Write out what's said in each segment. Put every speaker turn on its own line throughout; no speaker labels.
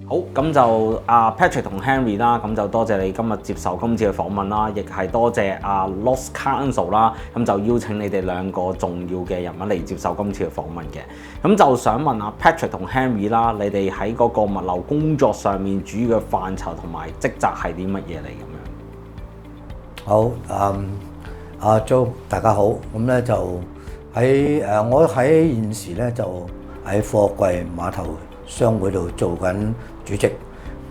好，咁就Patrick 同 Henry 啦，咁就多謝你今日接受今次嘅訪問啦，亦係多謝Lost Council 啦，咁就邀請你哋兩個重要嘅人物嚟接受今次嘅訪問嘅。咁就想問Patrick 同 Henry 啦，你哋喺嗰個物流工作上面主要嘅範疇同埋職責係啲乜嘢嚟咁樣？
好，Joe 大家好，咁咧就我喺現時咧就喺貨櫃碼頭商會度做緊主席，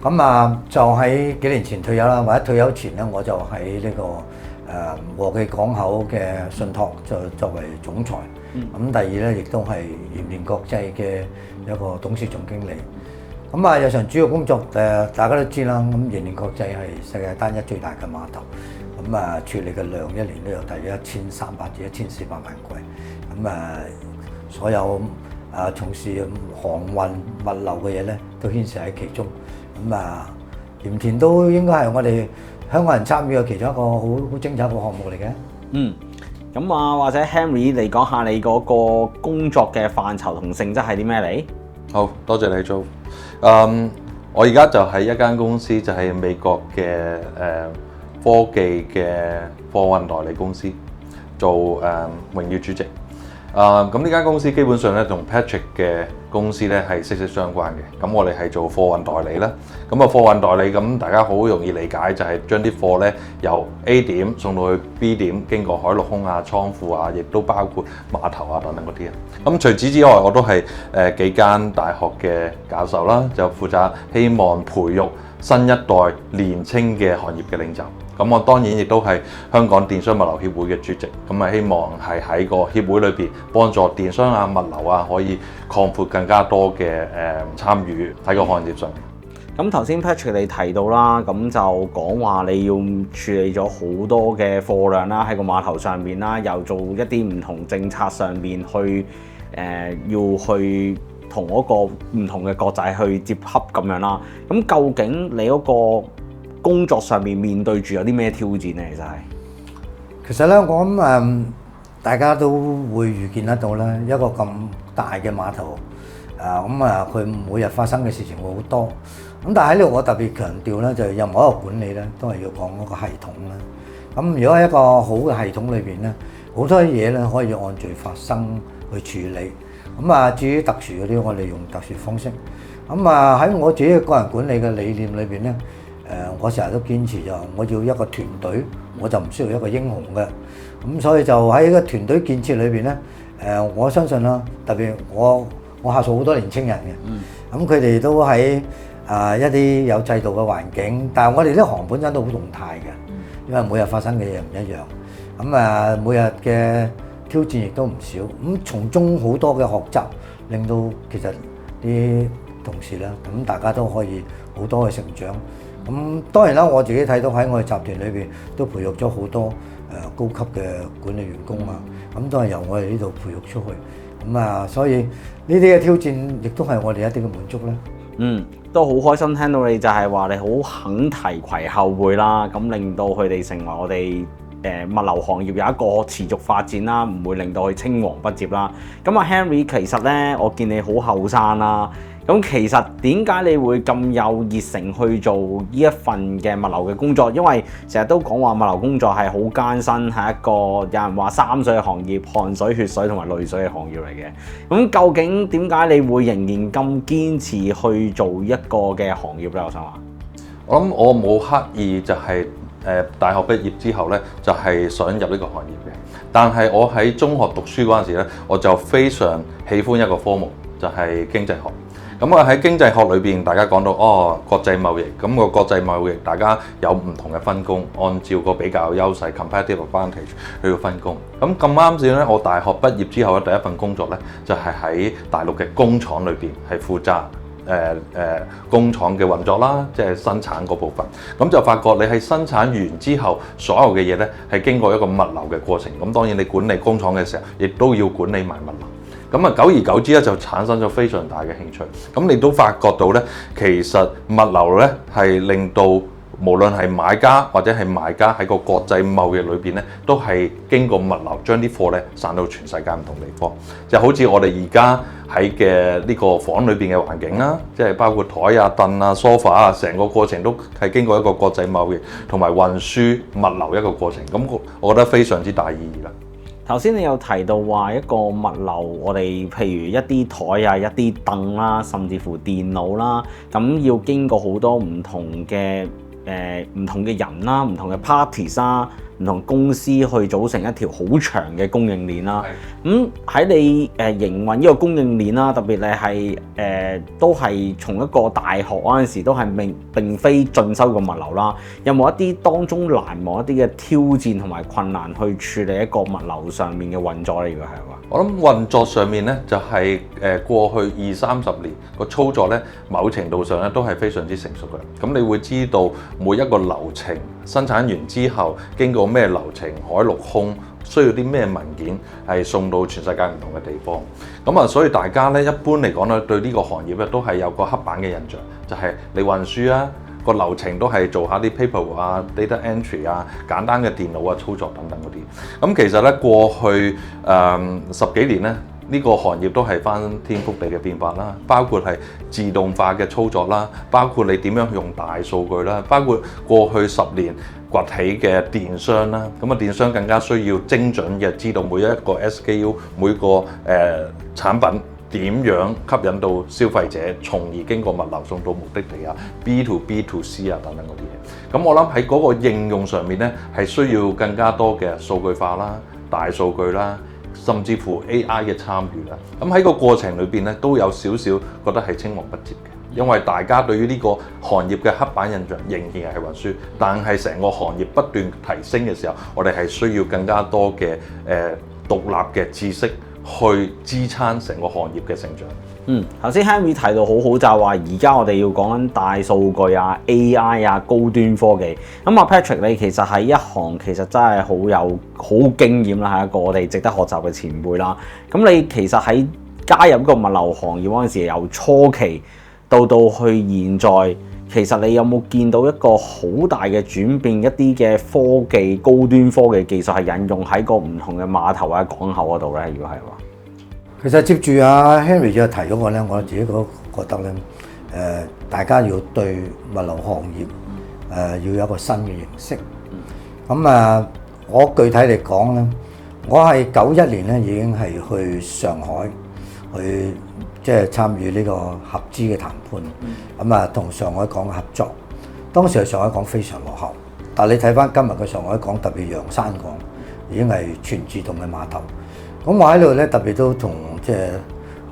咁就喺幾年前退休啦，或者退休前咧我就喺呢個和記港口嘅信託就作為總裁，咁第二咧亦都係鹽田國際嘅一個董事總經理。咁日常主要工作大家都知啦，咁鹽田國際係世界單一最大嘅碼頭，咁處理嘅量一年都有大約1300至1400萬櫃，咁所有從事航運物流嘅嘢咧，都牽涉喺其中。咁鹽田都應該係我哋香港人參與嘅其中一個好精彩嘅項目嚟嘅。
咁或者 Henry 嚟講下你嗰個工作嘅範疇同性質係啲咩嚟？
好多謝你 Joe。我而家就喺一間公司，就係美國嘅科技嘅貨運代理公司做榮譽主席。咁呢間公司基本上咧同 Patrick 嘅公司咧係息息相關嘅。咁我哋係做貨運代理啦。咁貨運代理咁大家好容易理解，就係將啲貨咧由 A 點送到去 B 點，經過海陸空倉庫亦都包括碼頭等等嗰啲。咁除此之外，我都係幾間大學嘅教授啦，就負責希望培育新一代年青嘅行業嘅領袖。咁我當然亦都係香港電商物流協會嘅主席，咁希望係喺個協會裏邊幫助電商物流可以擴闊更加多嘅參與喺個行業上面。
咁頭先 Patrick 你提到啦，咁就講話你要處理咗好多嘅貨量啦，喺個碼頭上面啦，又做一啲唔同政策上面去要去同嗰個唔同嘅國際去接洽咁樣啦。咁究竟你嗰個工作上面對住有啲咩挑戰呢？
其實咧，我諗大家都會預見得到啦，一個咁大嘅碼頭，佢每日發生嘅事情會好多。咁但係喺呢度我特別強調咧，就係任何一個管理咧，都係要講嗰個系統啦。咁如果喺一個好嘅系統裏邊咧，好多嘢咧可以按序發生去處理。咁至於特殊嗰啲，我哋用特殊方式。咁喺我自己嘅個人管理嘅理念裏邊咧，我成日都堅持就我要一個團隊，我就唔需要一個英雄嘅。咁所以就喺一個團隊建設裏邊咧，我相信啦，特別我下屬好多年青人嘅，咁佢哋都喺一啲有制度嘅環境，但係我哋呢行本身都好動態嘅，因為每日發生嘅嘢唔一樣，咁每日嘅挑戰亦都唔少，咁從中好多嘅學習，令到其實啲同事咧，咁大家都可以好多嘅成長。咁當然啦，我自己睇到喺我哋集團裏邊都培育咗好多高級嘅管理員工咁都係由我哋呢度培育出去。咁所以呢啲嘅挑戰亦都係我哋一啲嘅滿足啦。
都好開心聽到你就係話你好肯提攜後輩啦，咁令到佢哋成為我哋物流行業有一個持續發展啦，唔會令到佢青黃不接啦。咁Henry，其實咧我見你好後生啦。咁其實點解你會咁有熱誠去做呢一份嘅物流嘅工作？因為成日都講話物流工作係好艱辛，係一個有人話三水嘅行業，汗水、血水同埋淚水嘅行業嚟嘅。咁究竟點解你會仍然咁堅持去做一個嘅行業咧？我想話，
我諗我冇刻意就係大學畢業之後咧，就係想入呢個行業嘅。但係我喺中學讀書嗰陣時咧，我就非常喜歡一個科目，就係經濟學。咁喺經濟學裏邊，大家講到國際貿易，咁個國際貿易大家有唔同嘅分工，按照個比較優勢 competitive advantage 去到分工。咁咁啱先咧，我大學畢業之後咧，第一份工作咧就係喺大陸嘅工廠裏邊係負責工廠嘅運作啦，即係生產嗰部分。咁就發覺你喺生產完之後，所有嘅嘢咧係經過一個物流嘅過程。咁當然你管理工廠嘅時候，亦都要管理埋物流。咁久而久之咧，就產生咗非常大嘅興趣。咁你都發覺到咧，其實物流咧係令到無論係買家或者係賣家喺個國際貿易裏邊咧，都係經過物流將啲貨咧散到全世界唔同地方。就好似我哋而家喺嘅呢個房裏邊嘅環境啦，即係包括台啊、凳啊、梳化啊，成個過程都係經過一個國際貿易同埋運輸物流一個過程。咁我覺得非常之大意義啦。
頭先你有提到話一個物流，我哋譬如一啲台啊、一啲凳啦，甚至乎電腦啦，咁要經過好多唔同嘅唔同嘅人啦、唔同嘅 parties 啦、唔同公司去組成一條好長嘅供應鏈啦。咁喺你營運呢個供應鏈啦，特別你係都係從一個大學嗰陣時都係並非進修嘅物流啦。有冇一啲當中難忘一啲嘅挑戰同埋困難去處理一個物流上面嘅運作咧？如果係話，
我諗運作上面咧就係過去20-30年個操作咧，某程度上咧都係非常之成熟嘅。咁你會知道每一個流程生產完之後經過咩流程，海陸空需要啲咩文件係送到全世界唔同嘅地方。咁啊，所以大家咧一般嚟講咧對呢個行業咧都係有個刻板嘅印象，就係你運輸啊個流程都係做下啲 paper 啊、data entry 啊、簡單嘅電腦啊操作等等嗰啲。咁其實咧過去10幾年咧，呢個行業都係翻天覆地嘅變化啦，包括係自動化嘅操作啦，包括你點樣用大數據啦，包括過去10年崛起嘅電商啦，咁啊電商更加需要精準嘅知道每一個 SKU 每個產品點樣吸引到消費者，從而經過物流送到目的地啊 B to B to C 啊等等嗰啲嘢。咁我諗喺嗰個應用上面咧，係需要更加多嘅數據化啦、大數據啦，甚至乎 AI 嘅參與啦。咁喺個過程裏邊咧，都有少少覺得係青黃不接嘅。因為大家對於呢個行業嘅刻板印象仍然係運輸，但係成個行業不斷提升嘅時候，我哋係需要更加多嘅獨立嘅知識去支撐成個行業嘅成長。
頭先 Henry 提到好好就係話，而家我哋要講緊大數據啊、AI 啊、高端科技。咁啊 Patrick，你其實喺一行其實真係好經驗啦，係一個我哋值得學習嘅前輩啦。咁你其實喺加入個物流行業嗰陣時，由初期到去現在，其實你有冇見到一個好大嘅轉變？一啲嘅科技、高端科技技術係引用喺個唔同嘅碼頭或者港口嗰度咧？如果係話，
其實接住阿 Henry 就提嗰個咧，我自己覺得咧，大家要對物流行業要有一個新嘅認識。咁我具體嚟講咧，我係91年咧已經係去上海去。即係參與呢個合資嘅談判，同上海港嘅合作。當時係上海港非常落後，但係你睇翻今日嘅上海港，特別洋山港已經係全自動嘅碼頭。咁我喺度咧特別都同即係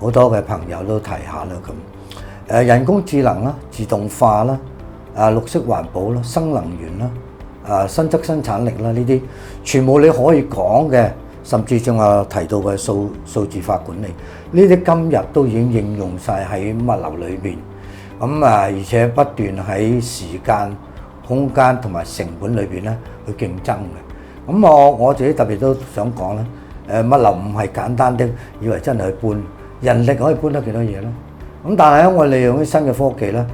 好多嘅朋友都提下啦咁。人工智能啦、自動化啦、綠色環保啦、新能源啦、新質生產力啦，呢啲全部你可以講嘅。甚至正話提到嘅數字化管理，呢啲今日都已經應用晒喺物流裏邊。而且不斷喺時間、空間同埋成本裏邊咧去競爭嘅。我自己特別都想講咧，物流唔係簡單的，以為真係去搬人力可以搬得幾多嘢咧？但係我利用啲新嘅科技咧，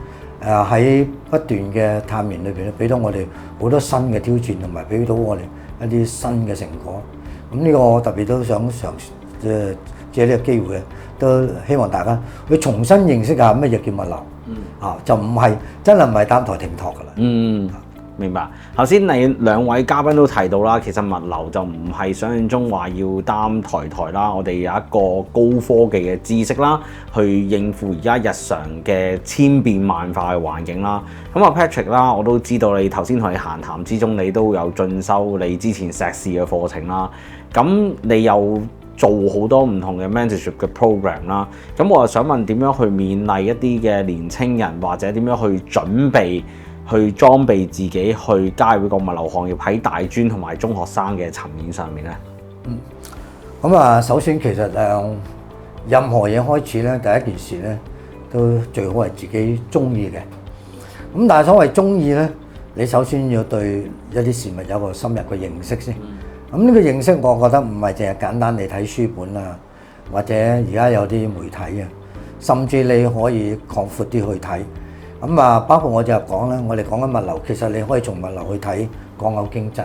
喺不斷嘅探研裏邊咧，俾到我哋好多新嘅挑戰，同埋俾到我哋一啲新嘅成果。呢個我特別都想借呢個機會咧，都希望大家去重新認識下乜嘢叫物流，就唔係真係唔係擔抬停托噶啦。
明白。頭先你兩位嘉賓都提到啦，其實物流就唔係想象中話要擔抬啦，我哋有一個高科技嘅知識啦，去應付而家日常嘅千變萬化嘅環境啦。咁啊 Patrick 啦，我都知道你頭先同你閒談之中，你都有進修你之前碩士嘅課程啦。咁你又做好多唔同嘅 mentorship 嘅 program 啦。咁我就想問點樣去勉勵一啲嘅年青人，或者點樣去準備去裝備自己去加入個物流行業喺大專同埋中學生嘅層面上面咧？
首先其實任何嘢開始咧，第一件事咧都最好係自己中意嘅。但係所謂中意咧，你首先要對一啲事物有個深入嘅認識先。呢個認識，我覺得唔係淨係簡單地睇書本啊，或者而家有啲媒體啊，甚至你可以擴闊啲去睇。咁啊，包括我就講啦，我哋講緊物流，其實你可以從物流去睇港口經濟。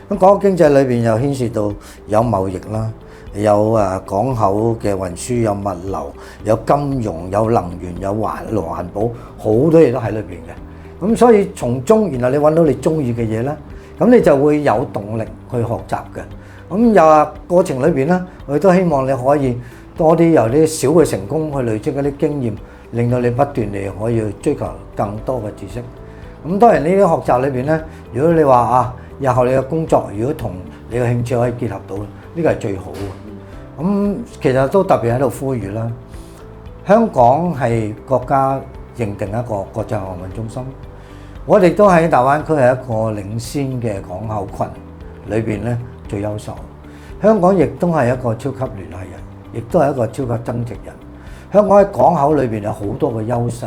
咁港口經濟裏邊又牽涉到有貿易啦，有港口嘅運輸，有物流，有金融，有能源，有環保，好多嘢都喺裏邊嘅。咁所以從中，然後你揾到你中意嘅嘢啦，咁你就會有動力去學習嘅。咁又過程裏邊咧，我亦都希望你可以多啲由啲小嘅成功去累積嗰啲經驗，令到你不斷地可以追求更多嘅知識。咁當然呢啲學習裏邊咧，如果你話日後你嘅工作如果同你嘅興趣可以結合到，呢個係最好嘅。咁其實都特別喺度呼籲啦，香港係國家認定一個國際航運中心，我哋都喺大灣區係一個領先嘅港口群裏邊咧最優秀。香港亦都係一個超級聯繫人，亦都係一個超級增值人。香港喺港口裏邊有好多嘅優勢，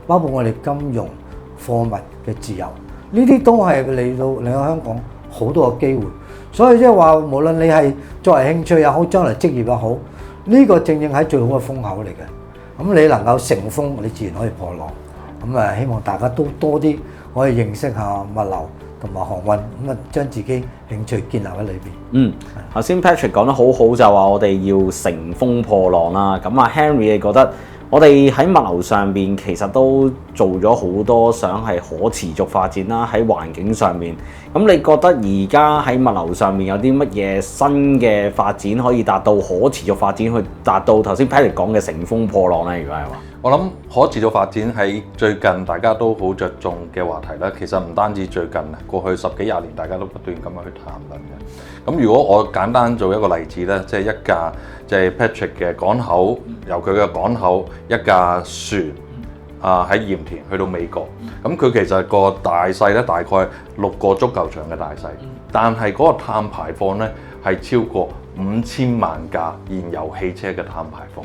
包括我哋金融、貨物嘅自由，呢啲都係嚟到香港好多嘅機會。所以即係話，無論你係作為興趣又好，將來職業又好，呢個正係最好嘅風口嚟嘅。咁你能夠乘風，你自然可以破浪。咁希望大家都多啲可以認識下物流同埋航運，咁將自己興趣建立喺裏邊。
頭先 Patrick 講得好好，就話我哋要乘風破浪啦。咁Henry，你覺得我哋喺物流上邊其實都做咗好多想係可持續發展啦，喺環境上面。咁你覺得而家喺物流上面有啲乜嘢新嘅發展可以達到可持續發展，去達到頭先 Patrick 講嘅乘風破浪呢？如果係話，
我諗可持續發展喺最近大家都好着重嘅話題啦。其實唔單止最近啊，過去10幾廿年大家都不斷咁樣去談論嘅。咁如果我簡單做一個例子咧，即係一架即係 Patrick 嘅港口，由佢嘅港口一架船喺鹽田去到美國，咁佢其實個大細咧大概6個足球場嘅大細，但係嗰個碳排放咧係超過5000萬架燃油汽車嘅碳排放。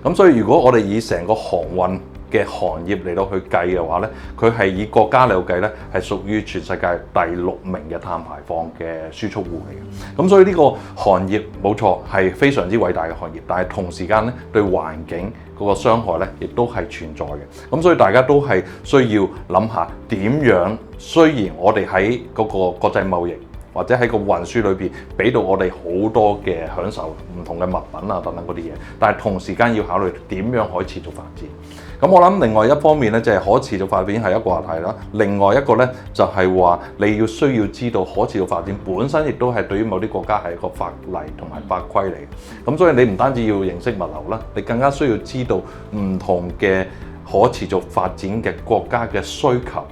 咁所以如果我哋以成個航運嘅行業嚟到去計嘅話咧，佢係以國家嚟到計咧，係屬於全世界第6名嘅碳排放嘅輸出戶嚟嘅。咁所以呢個行業冇錯係非常之偉大嘅行業，但係同時間咧對環境嗰個傷害咧亦都係存在嘅。咁所以大家都係需要諗下點樣，雖然我哋喺嗰個國際貿易或者喺個運輸裏邊俾到我哋好多嘅享受，唔同嘅物品啊等等嗰啲嘢，但係同時間要考慮點樣可以持續發展。咁我諗另外一方面咧，就係可持續發展係一個話題啦。另外一個咧就係話你要需要知道可持續發展本身亦都係對於某啲國家係一個法例同埋法規嚟嘅。咁所以你唔單止要認識物流啦，你更加需要知道唔同嘅可持續發展嘅國家嘅需求。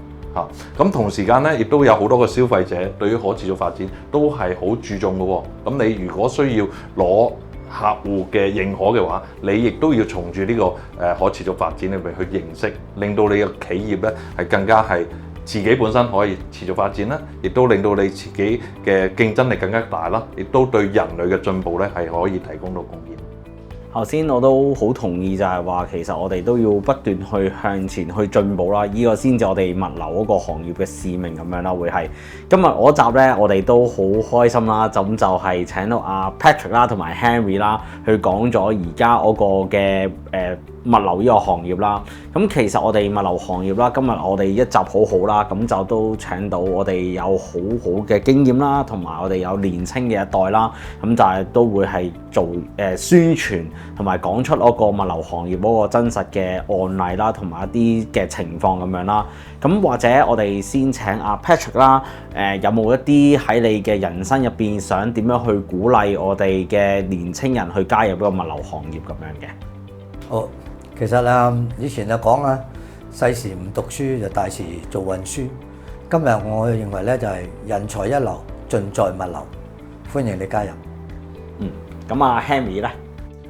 咁同時間咧，亦都有好多個消費者對於可持續發展都係好注重嘅喎。咁你如果需要攞客戶嘅認可嘅話，你亦都要從住呢個可持續發展裏邊去認識，令到你嘅企業咧係更加係自己本身可以持續發展啦，亦都令到你自己嘅競爭力更加大啦，亦都對人類嘅進步咧係可以提供到貢獻。
頭先我都好同意，就係話其實我哋都要不斷去向前去進步啦，呢個先至我哋物流嗰個行業嘅使命咁樣啦。會係今日嗰集呢，我哋都好開心啦，咁就係請到阿 Patrick 啦同埋 Henry 啦，去講咗而家嗰個嘅物流呢個行業啦。咁其實我哋物流行業啦，今日我哋一集好好啦，咁就都請到我哋有好好嘅經驗啦，同埋我哋有年青嘅一代啦，咁就係都會係做宣傳同埋講出嗰個物流行業嗰個真實嘅案例啦，同埋一啲嘅情況咁樣啦。咁或者我哋先請阿 Patrick 啦，有冇一啲喺你嘅人生入邊想點樣去鼓勵我哋嘅年青人去加入呢個物流行業咁樣嘅？
好，其實以前就講啊，細時唔讀書就大時做運輸。今日我認為咧就係人才一流，盡在物流。歡迎你加入。
咁啊 Henry 咧，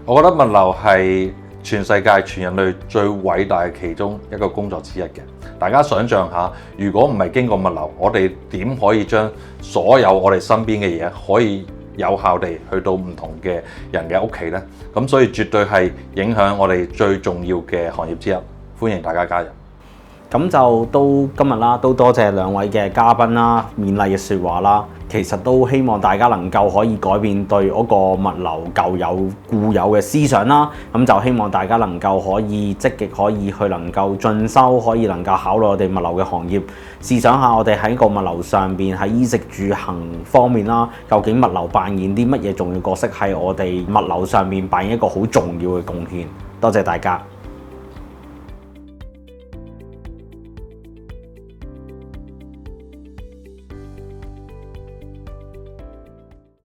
我覺得物流係全世界全人類最偉大嘅其中一個工作之一嘅。大家想象下，如果唔係經過物流，我哋點可以將所有我哋身邊嘅嘢可以有效地去到唔同嘅人嘅屋企呢？咁所以絕對係影響我哋最重要嘅行業之一。歡迎大家加入。
咁就到今日啦，都多謝兩位嘅嘉賓啦，勉勵嘅説話啦。其實都希望大家能夠可以改變對嗰個物流舊有固有嘅思想啦。咁就希望大家能夠可以積極可以去能夠進修，可以能夠考慮我哋物流嘅行業。試想下我哋喺個物流上邊喺衣食住行方面啦，究竟物流扮演啲乜嘢重要角色，喺我哋物流上面扮演一個好重要嘅貢獻。多謝大家。